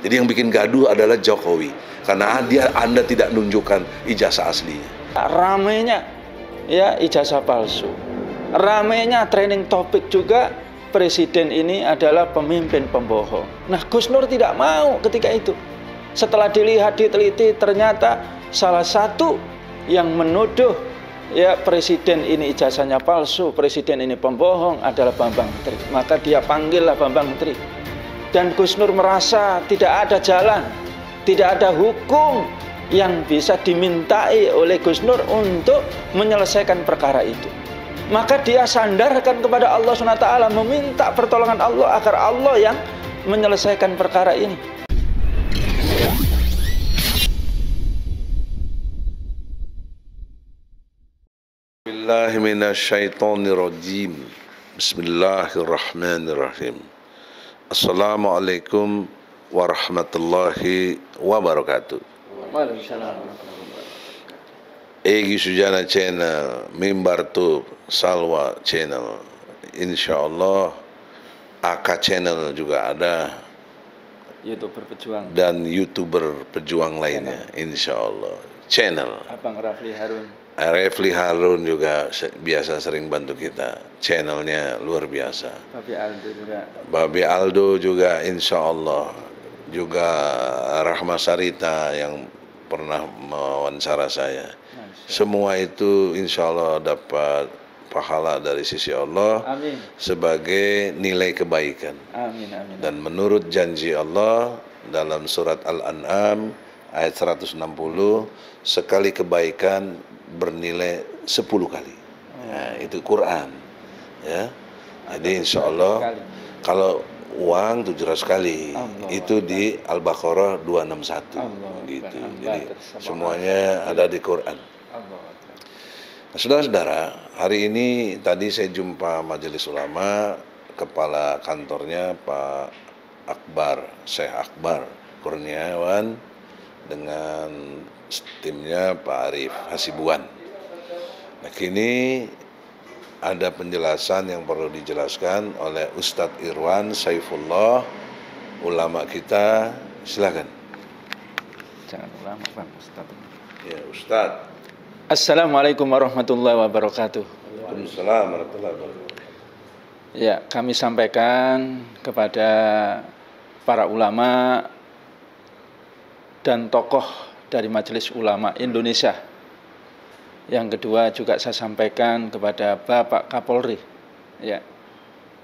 Jadi yang bikin gaduh adalah Jokowi, karena Anda tidak menunjukkan ijazah aslinya. Ramainya ya ijazah palsu, ramainya trending topik juga presiden ini adalah pemimpin pembohong. Nah, Gus Nur tidak mau ketika itu. Setelah dilihat, diteliti, ternyata salah satu yang menuduh ya presiden ini ijazahnya palsu, presiden ini pembohong adalah Bambang Menteri. Maka dia panggillah Bambang Menteri. Dan Gus Nur merasa tidak ada jalan, tidak ada hukum yang bisa dimintai oleh Gus Nur untuk menyelesaikan perkara itu. Maka dia sandarkan kepada Allah SWT, meminta pertolongan Allah agar Allah yang menyelesaikan perkara ini. Bismillahirrahmanirrahim. Bismillahirrahmanirrahim. Assalamualaikum warahmatullahi wabarakatuh. Egi Sujana Channel, Mimbar Tube, Salwa Channel, InsyaAllah AK Channel juga ada, YouTuber pejuang dan YouTuber pejuang lainnya, InsyaAllah. Channel Abang Rafli Harun. Rafli Harun juga biasa sering bantu kita, channelnya luar biasa. Babi Aldo juga. Babi Aldo juga InsyaAllah. Juga Rahma Sarita yang pernah mewawancara saya. Semua itu insya Allah dapat pahala dari sisi Allah. Amin. Sebagai nilai kebaikan. Amin, amin. Dan menurut janji Allah dalam surat Al-An'am ayat 160, sekali kebaikan bernilai 10 kali. Nah, itu Quran. Ya. Jadi insya Allah kalau uang 700 kali, itu di Al-Baqarah 261 gitu. Jadi semuanya ada di Quran. Nah, saudara-saudara, hari ini tadi saya jumpa Majelis Ulama, kepala kantornya Pak Akbar, Syekh Akbar Kurniawan, dengan timnya Pak Arif Hasibuan. Nah, kini ada penjelasan yang perlu dijelaskan oleh Ustadz Irwan Saifullah, ulama kita. Silakan. Jangan ulama, Bang, Ustadz. Ya, Ustadz. Assalamualaikum warahmatullahi wabarakatuh. Waalaikumsalam warahmatullahi wabarakatuh. Ya, kami sampaikan kepada para ulama dan tokoh dari Majelis Ulama Indonesia. Yang kedua juga saya sampaikan kepada Bapak Kapolri, ya,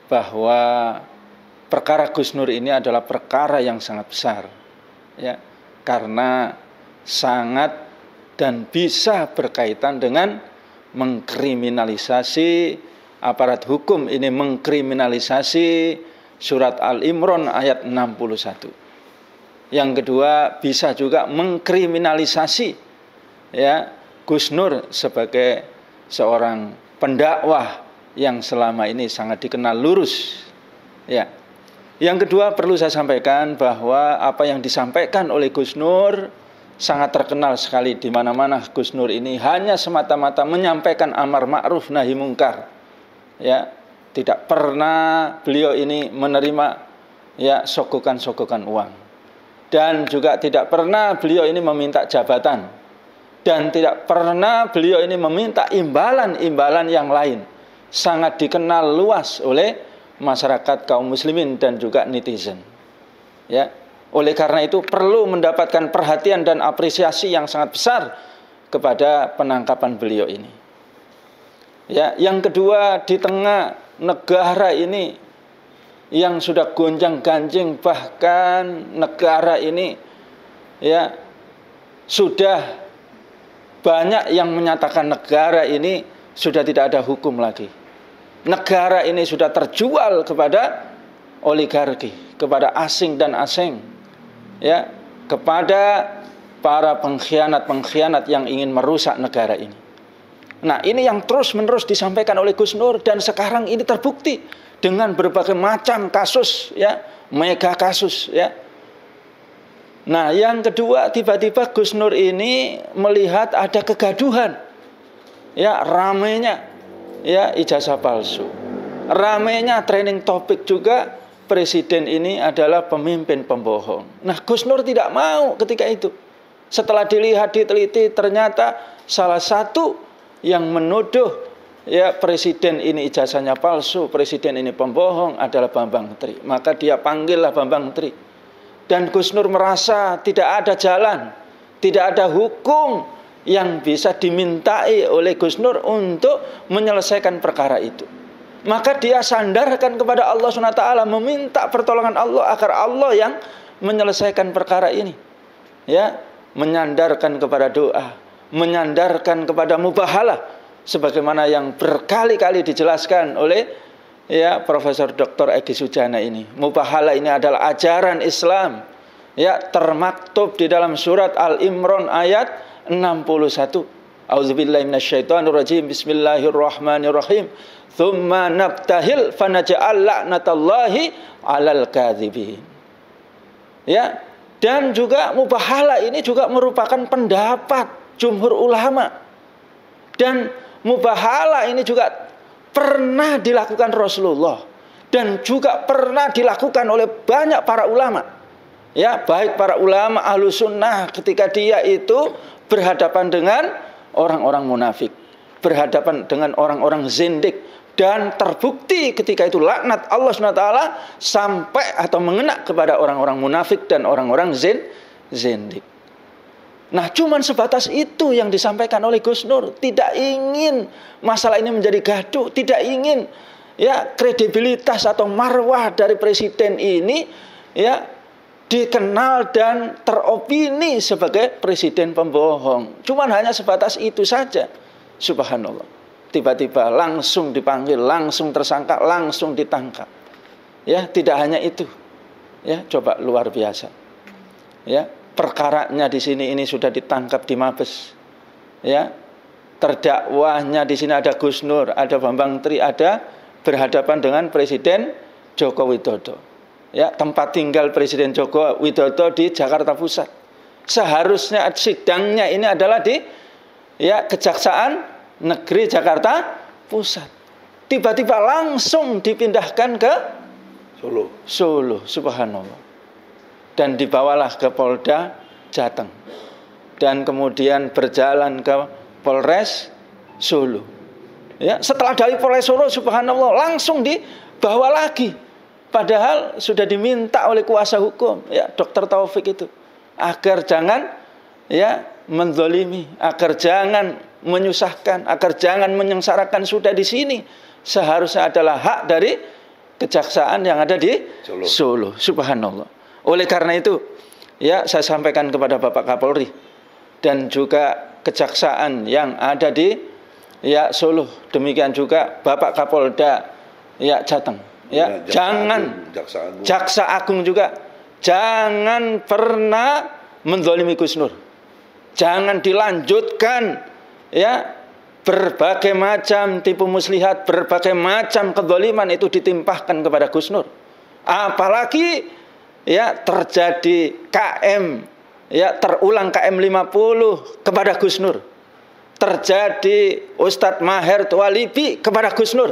bahwa perkara Gus Nur ini adalah perkara yang sangat besar, ya, karena sangat dan bisa berkaitan dengan mengkriminalisasi aparat hukum ini, mengkriminalisasi surat Al-Imran ayat 61. Yang kedua bisa juga mengkriminalisasi ya Gus Nur sebagai seorang pendakwah yang selama ini sangat dikenal lurus. Ya. Yang kedua perlu saya sampaikan bahwa apa yang disampaikan oleh Gus Nur sangat terkenal sekali di mana-mana. Gus Nur ini hanya semata-mata menyampaikan amar ma'ruf nahi mungkar. Ya, tidak pernah beliau ini menerima ya sogokan-sogokan uang. Dan juga tidak pernah beliau ini meminta jabatan. Dan tidak pernah beliau ini meminta imbalan-imbalan yang lain. Sangat dikenal luas oleh masyarakat kaum muslimin dan juga netizen. Ya. Oleh karena itu perlu mendapatkan perhatian dan apresiasi yang sangat besar kepada penangkapan beliau ini. Ya, yang kedua, di tengah negara ini yang sudah gonjang-ganjing, bahkan negara ini ya sudah banyak yang menyatakan negara ini sudah tidak ada hukum lagi. Negara ini sudah terjual kepada oligarki, kepada asing dan asing. Ya, kepada para pengkhianat-pengkhianat yang ingin merusak negara ini. Nah, ini yang terus-menerus disampaikan oleh Gus Nur dan sekarang ini terbukti dengan berbagai macam kasus, ya, mega kasus, ya. Nah, yang kedua, tiba-tiba Gus Nur ini melihat ada kegaduhan, ya, ramainya, ya, ijazah palsu, ramainya trending topik juga presiden ini adalah pemimpin pembohong. Nah, Gus Nur tidak mau ketika itu. Setelah dilihat, diteliti, ternyata salah satu yang menuduh ya presiden ini ijazahnya palsu, presiden ini pembohong adalah Bambang Tri. Maka dia panggillah Bambang Tri. Dan Gus Nur merasa tidak ada jalan, tidak ada hukum yang bisa dimintai oleh Gus Nur untuk menyelesaikan perkara itu. Maka dia sandarkan kepada Allah SWT, meminta pertolongan Allah agar Allah yang menyelesaikan perkara ini. Ya, menyandarkan kepada doa, menyandarkan kepada mubahalah, sebagaimana yang berkali-kali dijelaskan oleh ya Profesor Dr. Egy Sujana ini. Mubahalah ini adalah ajaran Islam, ya, termaktub di dalam surat Al-Imran ayat 61. Auzubillahi minasyaitonirrajim. Bismillahirrahmanirrahim. Tsumma nabtahil fanaj'al la'natallahi 'alal kadzibin. Ya, dan juga mubahalah ini juga merupakan pendapat jumhur ulama. Dan mubahalah ini juga pernah dilakukan Rasulullah dan juga pernah dilakukan oleh banyak para ulama. Ya, baik para ulama Ahlus Sunnah ketika dia itu berhadapan dengan orang-orang munafik, berhadapan dengan orang-orang zindik, dan terbukti ketika itu laknat Allah SWT sampai atau mengena kepada orang-orang munafik dan orang-orang zindik. Nah, cuman sebatas itu yang disampaikan oleh Gus Nur. Tidak ingin masalah ini menjadi gaduh, tidak ingin ya kredibilitas atau marwah dari presiden ini ya dikenal dan teropini sebagai presiden pembohong. Cuman hanya sebatas itu saja. Subhanallah. Tiba-tiba langsung dipanggil, langsung tersangka, langsung ditangkap. Ya, tidak hanya itu. Ya, coba luar biasa. Ya, perkaranya di sini ini sudah ditangkap di Mabes. Ya, terdakwahnya di sini ada Gus Nur, ada Bambang Tri, ada berhadapan dengan Presiden Joko Widodo. Ya, tempat tinggal Presiden Joko Widodo di Jakarta Pusat. Seharusnya sidangnya ini adalah di ya Kejaksaan Negeri Jakarta Pusat. Tiba-tiba langsung dipindahkan ke Solo, subhanallah. Dan dibawalah ke Polda Jateng. Dan kemudian berjalan ke Polres Solo. Ya, setelah dari Polres Solo, subhanallah, langsung dibawa lagi. Padahal sudah diminta oleh kuasa hukum, ya, Dr. Taufik itu, agar jangan ya menzalimi, agar jangan menyusahkan, agar jangan menyengsarakan. Sudah di sini seharusnya adalah hak dari kejaksaan yang ada di Solo. Subhanallah. Oleh karena itu, ya, saya sampaikan kepada Bapak Kapolri dan juga kejaksaan yang ada di ya Solo, demikian juga Bapak Kapolda ya Jateng, ya, Jaksa Agung juga jangan pernah menzalimi Gus Nur. Jangan dilanjutkan ya berbagai macam tipu muslihat, berbagai macam kezaliman itu ditimpahkan kepada Gus Nur. Apalagi ya terjadi KM, ya terulang KM 50 kepada Gus Nur. Terjadi Ustadz Maher Tuwalibi kepada Gus Nur.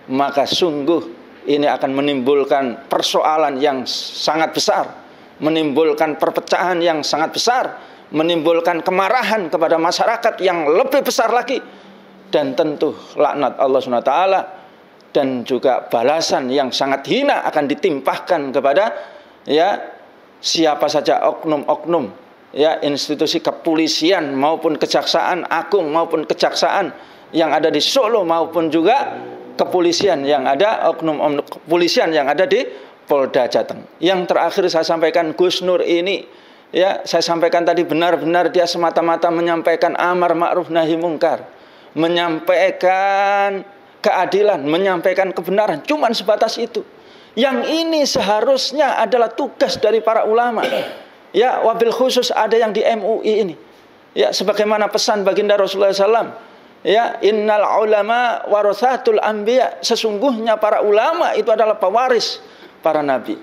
Maka sungguh ini akan menimbulkan persoalan yang sangat besar, menimbulkan perpecahan yang sangat besar, menimbulkan kemarahan kepada masyarakat yang lebih besar lagi, dan tentu laknat Allah SWT dan juga balasan yang sangat hina akan ditimpahkan kepada ya siapa saja oknum-oknum ya institusi kepolisian maupun kejaksaan agung maupun kejaksaan yang ada di Solo maupun juga kepolisian yang ada oknum kepolisian yang ada di Polda Jateng. Yang terakhir saya sampaikan, Gus Nur ini ya saya sampaikan tadi benar-benar dia semata-mata menyampaikan amar ma'ruf nahi mungkar, menyampaikan keadilan, menyampaikan kebenaran, cuman sebatas itu. Yang ini seharusnya adalah tugas dari para ulama. Ya, wabil khusus ada yang di MUI ini. Ya, sebagaimana pesan baginda Rasulullah SAW. Ya, innal ulama warathatul anbiya. Sesungguhnya para ulama itu adalah pewaris para nabi.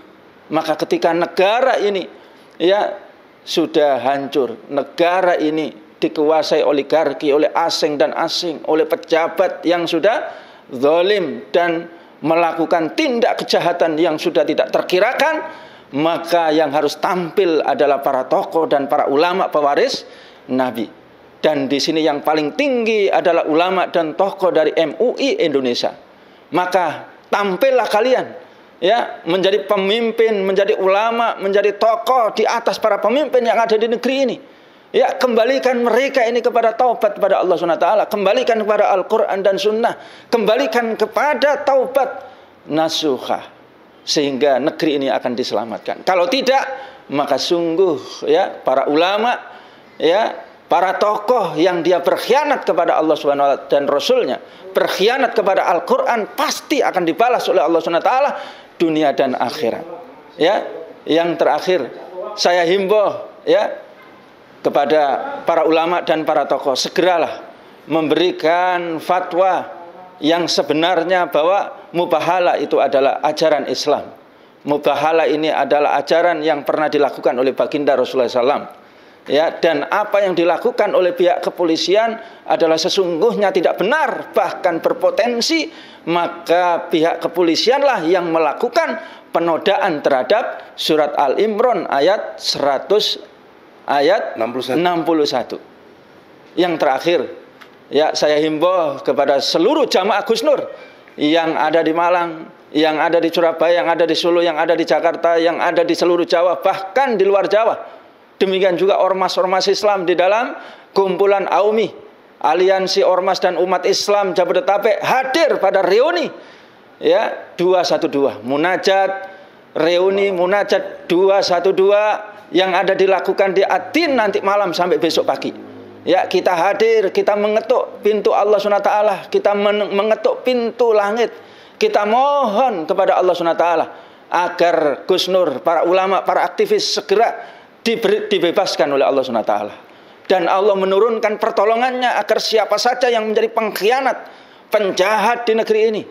Maka ketika negara ini ya sudah hancur, negara ini dikuasai oligarki, oleh asing dan asing, oleh pejabat yang sudah zalim dan melakukan tindak kejahatan yang sudah tidak terkirakan, maka yang harus tampil adalah para tokoh dan para ulama pewaris Nabi. Dan di sini yang paling tinggi adalah ulama dan tokoh dari MUI Indonesia. Maka tampillah kalian, ya, menjadi pemimpin, menjadi ulama, menjadi tokoh di atas para pemimpin yang ada di negeri ini. Ya, kembalikan mereka ini kepada taubat kepada Allah SWT, kembalikan kepada Al-Quran dan Sunnah, kembalikan kepada taubat nasuha, sehingga negeri ini akan diselamatkan. Kalau tidak, maka sungguh, ya, para ulama, ya, para tokoh yang dia berkhianat kepada Allah SWT dan Rasulnya, berkhianat kepada Al-Quran, pasti akan dibalas oleh Allah SWT dunia dan akhirat. Ya, yang terakhir saya himbau, ya, kepada para ulama dan para tokoh, segeralah memberikan fatwa yang sebenarnya bahwa mubahalah itu adalah ajaran Islam. Mubahalah ini adalah ajaran yang pernah dilakukan oleh baginda Rasulullah SAW. Ya, dan apa yang dilakukan oleh pihak kepolisian adalah sesungguhnya tidak benar, bahkan berpotensi, maka pihak kepolisianlah yang melakukan penodaan terhadap surat Al-Imran ayat 61. Yang terakhir, ya, saya himbau kepada seluruh jamaah Gus Nur yang ada di Malang, yang ada di Surabaya, yang ada di Solo, yang ada di Jakarta, yang ada di seluruh Jawa, bahkan di luar Jawa. Demikian juga ormas-ormas Islam di dalam kumpulan AUMI, Aliansi Ormas dan Umat Islam Jabodetabek, hadir pada reuni, ya, 212 munajat, reuni munajat 212 yang ada dilakukan di Atin nanti malam sampai besok pagi. Ya, kita hadir, kita mengetuk pintu Allah SWT, kita mengetuk pintu langit, kita mohon kepada Allah SWT agar Gus Nur, para ulama, para aktivis segera dibebaskan oleh Allah SWT. Dan Allah menurunkan pertolongannya agar siapa saja yang menjadi pengkhianat, penjahat di negeri ini,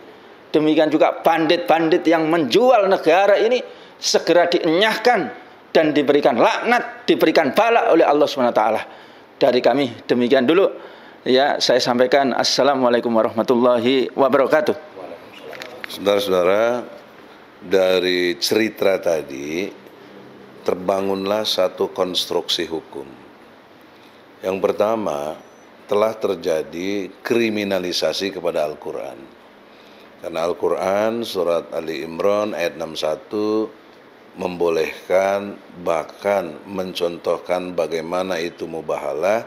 demikian juga bandit-bandit yang menjual negara ini, segera dienyahkan dan diberikan laknat, diberikan bala oleh Allah SWT. Dari kami demikian dulu, ya, saya sampaikan. Assalamualaikum warahmatullahi wabarakatuh. Saudara-saudara, dari cerita tadi terbangunlah satu konstruksi hukum. Yang pertama, telah terjadi kriminalisasi kepada Al-Quran. Karena Al-Quran surat Ali Imran ayat 61 membolehkan, bahkan mencontohkan bagaimana itu mubahalah,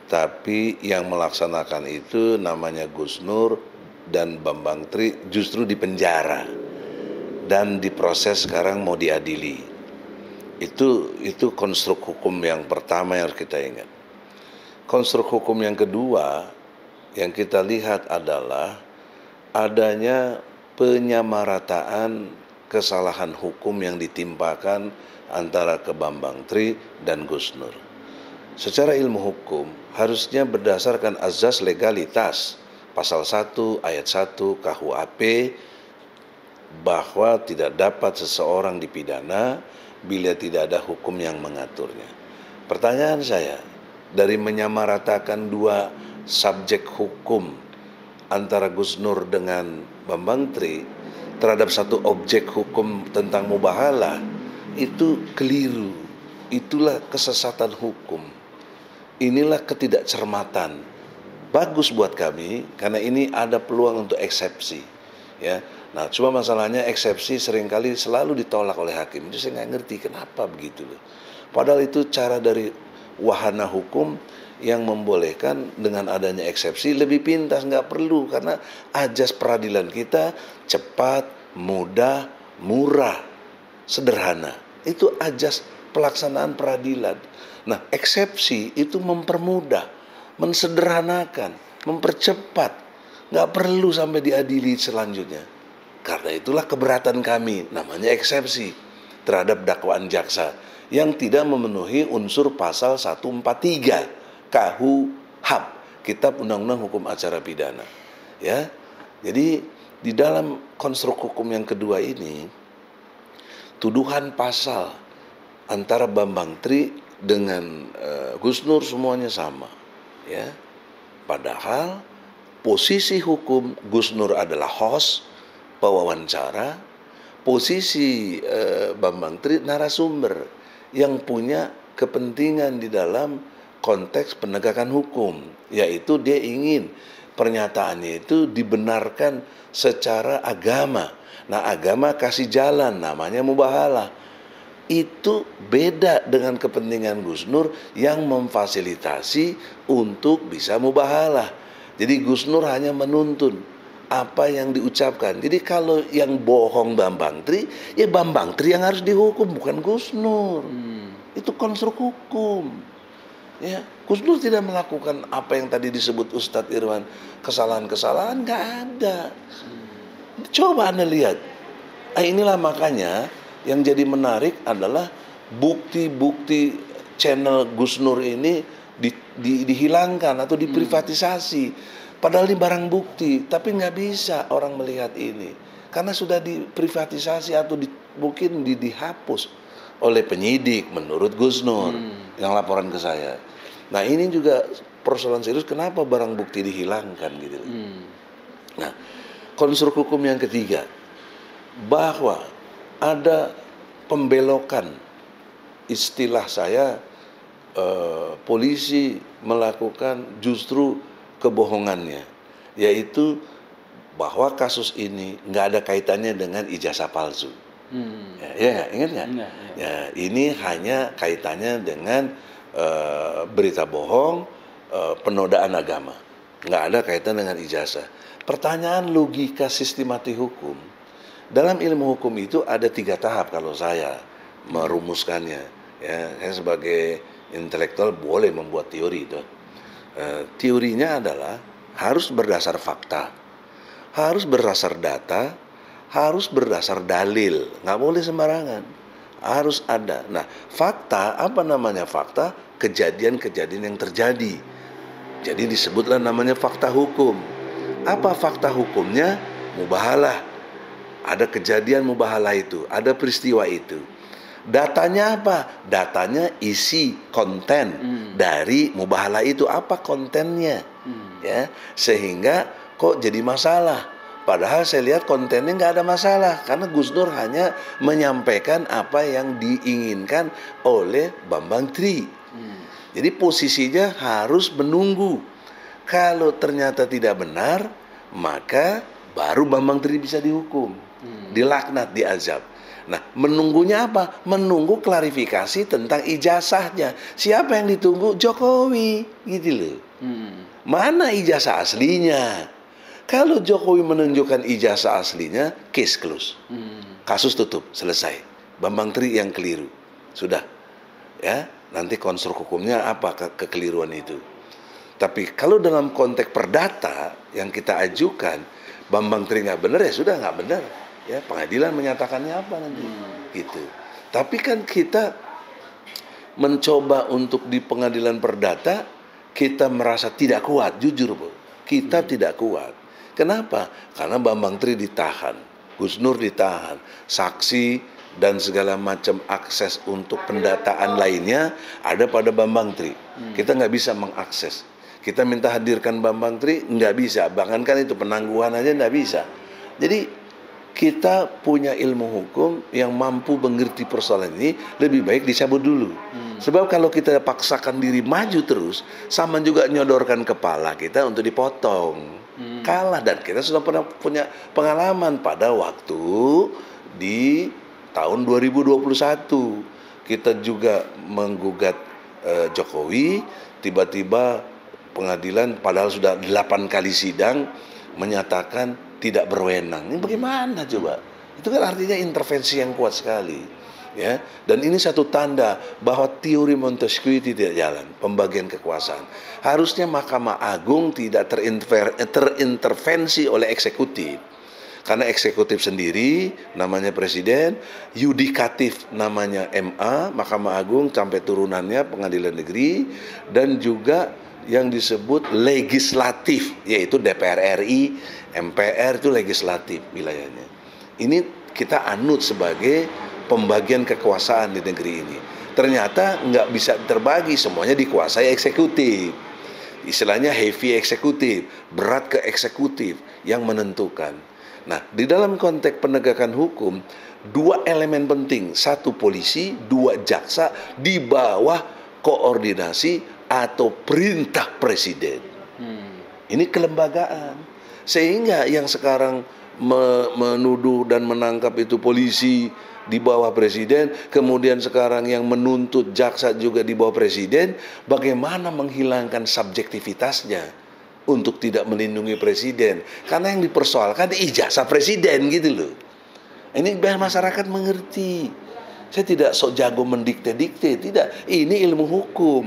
tapi yang melaksanakan itu namanya Gus Nur dan Bambang Tri justru dipenjara dan diproses, sekarang mau diadili. Itu konstruk hukum yang pertama yang harus kita ingat. Konstruk hukum yang kedua yang kita lihat adalah adanya penyamarataan kesalahan hukum yang ditimpakan antara ke Bambang Tri dan Gus Nur. Secara ilmu hukum harusnya berdasarkan azas legalitas pasal 1 ayat 1 KUHP, bahwa tidak dapat seseorang dipidana bila tidak ada hukum yang mengaturnya. Pertanyaan saya, dari menyamaratakan dua subjek hukum antara Gus Nur dengan Bambang Tri terhadap satu objek hukum tentang mubahalah, itu keliru. Itulah kesesatan hukum. Inilah ketidakcermatan. Bagus buat kami karena ini ada peluang untuk eksepsi, ya. Nah, cuma masalahnya eksepsi seringkali selalu ditolak oleh hakim. Itu saya nggak ngerti kenapa begitu loh. Padahal itu cara dari wahana hukum yang membolehkan dengan adanya eksepsi lebih pintas, nggak perlu, karena ajas peradilan kita cepat, mudah, murah, sederhana. Itu ajas pelaksanaan peradilan. Nah, eksepsi itu mempermudah, mensederhanakan, mempercepat, nggak perlu sampai diadili selanjutnya. Karena itulah keberatan kami, namanya eksepsi terhadap dakwaan jaksa yang tidak memenuhi unsur pasal 143 KUHP, Kitab Undang-Undang Hukum Acara Pidana. Ya, jadi di dalam konstruk hukum yang kedua ini, tuduhan pasal antara Bambang Tri dengan Gus Nur semuanya sama. Ya, padahal posisi hukum Gus Nur adalah host, pewawancara, posisi Bambang Tri narasumber yang punya kepentingan di dalam konteks penegakan hukum, yaitu dia ingin pernyataannya itu dibenarkan secara agama. Nah, agama kasih jalan, namanya mubahalah. Itu beda dengan kepentingan Gus Nur yang memfasilitasi untuk bisa mubahalah. Jadi Gus Nur hanya menuntun apa yang diucapkan. Jadi kalau yang bohong Bambang Tri, ya Bambang Tri yang harus dihukum, bukan Gus Nur. Itu konstruk hukum. Ya, Gus Nur tidak melakukan apa yang tadi disebut Ustadz Irwan, kesalahan-kesalahan nggak ada. Coba Anda lihat. Inilah makanya yang jadi menarik adalah bukti-bukti channel Gus Nur ini dihilangkan atau diprivatisasi. Padahal ini barang bukti, tapi nggak bisa orang melihat ini karena sudah diprivatisasi atau mungkin dihapus oleh penyidik menurut Gus Nur yang laporan ke saya. Nah, ini juga persoalan serius, kenapa barang bukti dihilangkan gitu. Nah, konstruk hukum yang ketiga, bahwa ada pembelokan, istilah saya polisi melakukan justru kebohongannya, yaitu bahwa kasus ini nggak ada kaitannya dengan ijazah palsu. Ya, ingat nggak? Ya, ini hanya kaitannya dengan berita bohong, penodaan agama. Nggak ada kaitan dengan ijazah. Pertanyaan logika sistematik hukum. Dalam ilmu hukum itu ada 3 tahap kalau saya merumuskannya. Ya, saya sebagai intelektual boleh membuat teori itu. Teorinya adalah harus berdasar fakta, harus berdasar data, harus berdasar dalil, nggak boleh sembarangan, harus ada. Nah, fakta, apa namanya fakta? Kejadian-kejadian yang terjadi. Jadi disebutlah namanya fakta hukum. Apa fakta hukumnya? Mubahalah. Ada kejadian mubahalah itu, ada peristiwa itu. Datanya apa? Datanya isi konten dari mubahalah itu, apa kontennya? Ya, sehingga kok jadi masalah. Padahal saya lihat kontennya nggak ada masalah, karena Gus Nur hanya menyampaikan apa yang diinginkan oleh Bambang Tri. Jadi posisinya harus menunggu. Kalau ternyata tidak benar, maka baru Bambang Tri bisa dihukum, dilaknat, diazab. Nah, menunggunya apa? Menunggu klarifikasi tentang ijazahnya. Siapa yang ditunggu? Jokowi, gitu loh. Mana ijazah aslinya? Kalau Jokowi menunjukkan ijazah aslinya, case close. Kasus tutup, selesai. Bambang Tri yang keliru. Sudah. Ya, nanti konstruk hukumnya apa kekeliruan itu. Tapi kalau dalam konteks perdata yang kita ajukan, Bambang Tri nggak benar, ya sudah nggak benar. Ya, pengadilan menyatakannya apa nanti. Gitu. Tapi kan kita mencoba untuk di pengadilan perdata, kita merasa tidak kuat, jujur Bu. Kita tidak kuat. Kenapa? Karena Bambang Tri ditahan, Gus Nur ditahan, saksi dan segala macam akses untuk pendataan lainnya ada pada Bambang Tri. Kita nggak bisa mengakses. Kita minta hadirkan Bambang Tri, nggak bisa. Bahkan kan itu penangguhan aja nggak bisa. Jadi kita punya ilmu hukum yang mampu mengerti persoalan ini, lebih baik dicabut dulu. Sebab kalau kita paksakan diri maju terus, sama juga nyodorkan kepala kita untuk dipotong. Kalah, dan kita sudah pernah punya pengalaman pada waktu di tahun 2021. Kita juga menggugat Jokowi, tiba-tiba pengadilan padahal sudah 8 kali sidang menyatakan tidak berwenang. Ini bagaimana coba? Itu kan artinya intervensi yang kuat sekali. Ya, dan ini satu tanda bahwa teori Montesquieu tidak jalan, pembagian kekuasaan. Harusnya Mahkamah Agung tidak terintervensi oleh eksekutif. Karena eksekutif sendiri namanya presiden, yudikatif namanya MA, Mahkamah Agung sampai turunannya pengadilan negeri, dan juga yang disebut legislatif, yaitu DPR RI, MPR itu legislatif wilayahnya. Ini kita anut sebagai pembagian kekuasaan di negeri ini. Ternyata nggak bisa terbagi, semuanya dikuasai eksekutif. Istilahnya heavy eksekutif, berat ke eksekutif yang menentukan. Nah, di dalam konteks penegakan hukum, dua elemen penting, satu polisi, dua jaksa, di bawah koordinasi atau perintah presiden. Ini kelembagaan. Sehingga yang sekarang menuduh dan menangkap itu polisi di bawah presiden, kemudian sekarang yang menuntut jaksa juga di bawah presiden, bagaimana menghilangkan subjektivitasnya untuk tidak melindungi presiden? Karena yang dipersoalkan ijazah presiden gitu loh. Ini biar masyarakat mengerti. Saya tidak sok jago mendikte-dikte, tidak. Ini ilmu hukum.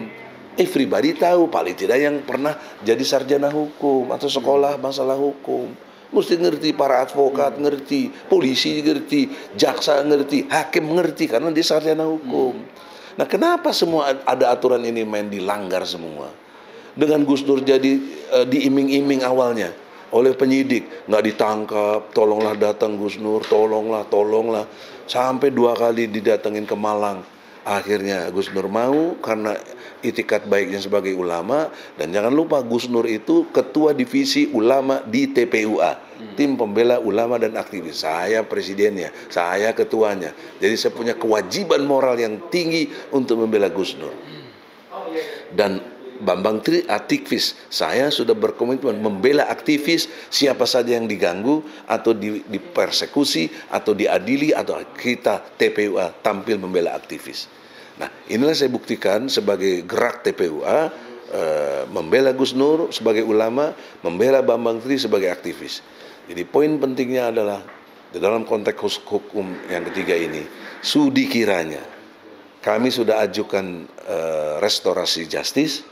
Everybody tahu, paling tidak yang pernah jadi sarjana hukum atau sekolah masalah hukum. Mesti ngerti, para advokat ngerti, polisi ngerti, jaksa ngerti, hakim ngerti, karena dia sarjana hukum. Nah, kenapa semua ada aturan ini main dilanggar semua? Dengan Gus Dur jadi diiming-iming awalnya oleh penyidik, nggak ditangkap, tolonglah datang Gus Nur, tolonglah, sampai 2 kali didatengin ke Malang. Akhirnya Gus Nur mau karena itikat baiknya sebagai ulama, dan jangan lupa Gus Nur itu ketua divisi ulama di TPUA, tim pembela ulama dan aktivis. Saya presidennya, saya ketuanya. Jadi saya punya kewajiban moral yang tinggi untuk membela Gus Nur. Dan Bambang Tri aktivis, saya sudah berkomitmen membela aktivis siapa saja yang diganggu atau dipersekusi atau diadili, atau kita TPUA tampil membela aktivis. Nah, inilah saya buktikan sebagai gerak TPUA, membela Gus Nur sebagai ulama, membela Bambang Tri sebagai aktivis. Jadi poin pentingnya adalah di dalam konteks hukum yang ketiga ini, sudi kiranya kami sudah ajukan restorasi justice,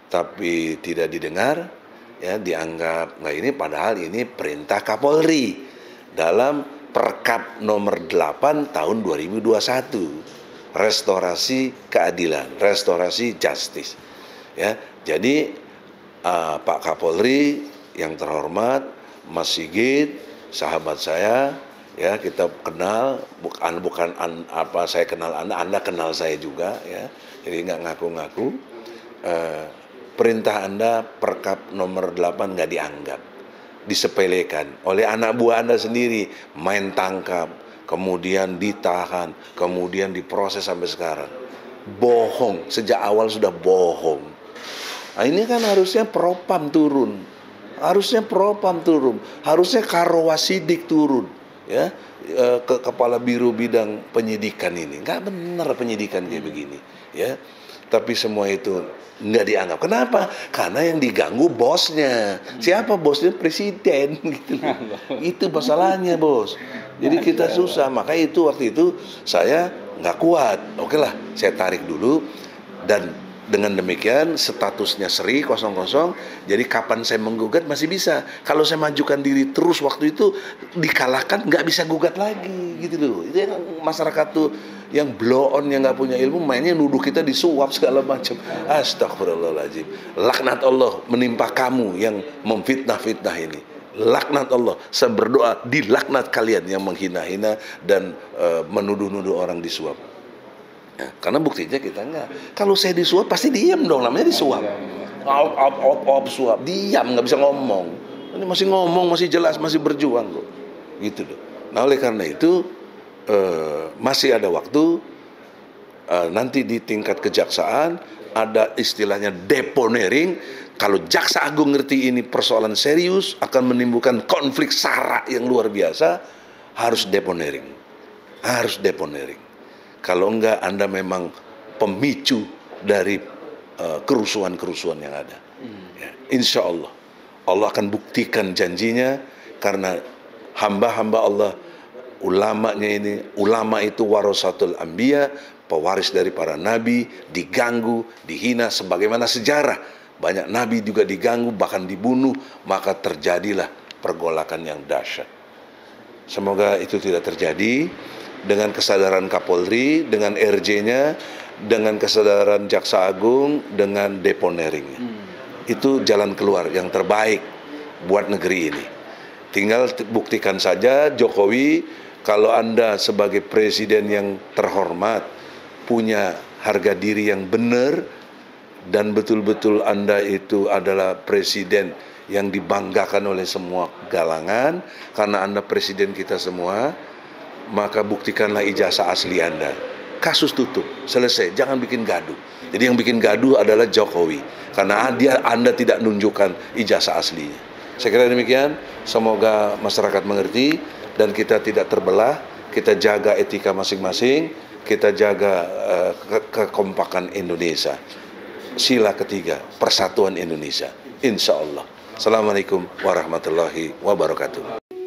tapi tidak didengar, ya, dianggap nggak ini, padahal ini perintah Kapolri dalam Perkap nomor 8 tahun 2021, restorasi keadilan, restorasi justice, ya. Jadi Pak Kapolri yang terhormat, Mas Sigit, sahabat saya, ya, kita kenal, bukan apa saya kenal Anda kenal saya juga, ya. Jadi nggak ngaku-ngaku. Perintah Anda Perkap nomor 8 nggak dianggap, disepelekan oleh anak buah Anda sendiri, main tangkap, kemudian ditahan, kemudian diproses sampai sekarang. Bohong, sejak awal sudah bohong. Nah, ini kan harusnya Propam turun, harusnya Karowasidik turun, ya, ke Kepala Biro Bidang Penyidikan ini. Nggak benar penyidikan kayak begini, ya. Tapi semua itu nggak dianggap. Kenapa? Karena yang diganggu bosnya. Siapa bosnya? Presiden, gitu. Itu masalahnya, bos. Jadi kita susah. Maka itu waktu itu saya nggak kuat. Oke lah, saya tarik dulu. Dan dengan demikian statusnya seri kosong. Jadi kapan saya menggugat masih bisa. Kalau saya majukan diri terus waktu itu dikalahkan, nggak bisa gugat lagi, gitu loh. Itu yang masyarakat tuh yang blow on, yang nggak punya ilmu, mainnya nuduh kita disuap segala macam. Astagfirullahaladzim. Laknat Allah menimpa kamu yang memfitnah-fitnah ini. Laknat Allah. Saya berdoa dilaknat kalian yang menghina-hina dan menuduh-nuduh orang disuap. Ya, karena buktinya kita enggak. Kalau saya disuap pasti diam dong, namanya disuap. Suap, diam, nggak bisa ngomong. Ini masih ngomong, masih jelas, masih berjuang kok. Gitu loh. Nah, oleh karena itu masih ada waktu. Nanti di tingkat kejaksaan ada istilahnya deponering. Kalau jaksa agung ngerti ini persoalan serius, akan menimbulkan konflik sara yang luar biasa, harus deponering. Kalau enggak, Anda memang pemicu dari kerusuhan-kerusuhan yang ada. Ya, insya Allah akan buktikan janjinya, karena hamba-hamba Allah, ulamanya ini, ulama itu warasatul anbiya, pewaris dari para nabi, diganggu, dihina, sebagaimana sejarah banyak nabi juga diganggu, bahkan dibunuh, maka terjadilah pergolakan yang dahsyat. Semoga itu tidak terjadi. Dengan kesadaran Kapolri, dengan RJ-nya, dengan kesadaran Jaksa Agung, dengan deponeringnya. Itu jalan keluar yang terbaik buat negeri ini. Tinggal buktikan saja, Jokowi, kalau Anda sebagai presiden yang terhormat, punya harga diri yang benar, dan betul-betul Anda itu adalah presiden yang dibanggakan oleh semua galangan, karena Anda presiden kita semua, maka buktikanlah ijazah asli Anda. Kasus tutup, selesai, jangan bikin gaduh. Jadi yang bikin gaduh adalah Jokowi, karena Anda tidak menunjukkan ijazah aslinya. Saya kira demikian, semoga masyarakat mengerti dan kita tidak terbelah, kita jaga etika masing-masing, kita jaga kekompakan Indonesia. Sila ketiga, persatuan Indonesia, insya Allah. Assalamualaikum warahmatullahi wabarakatuh.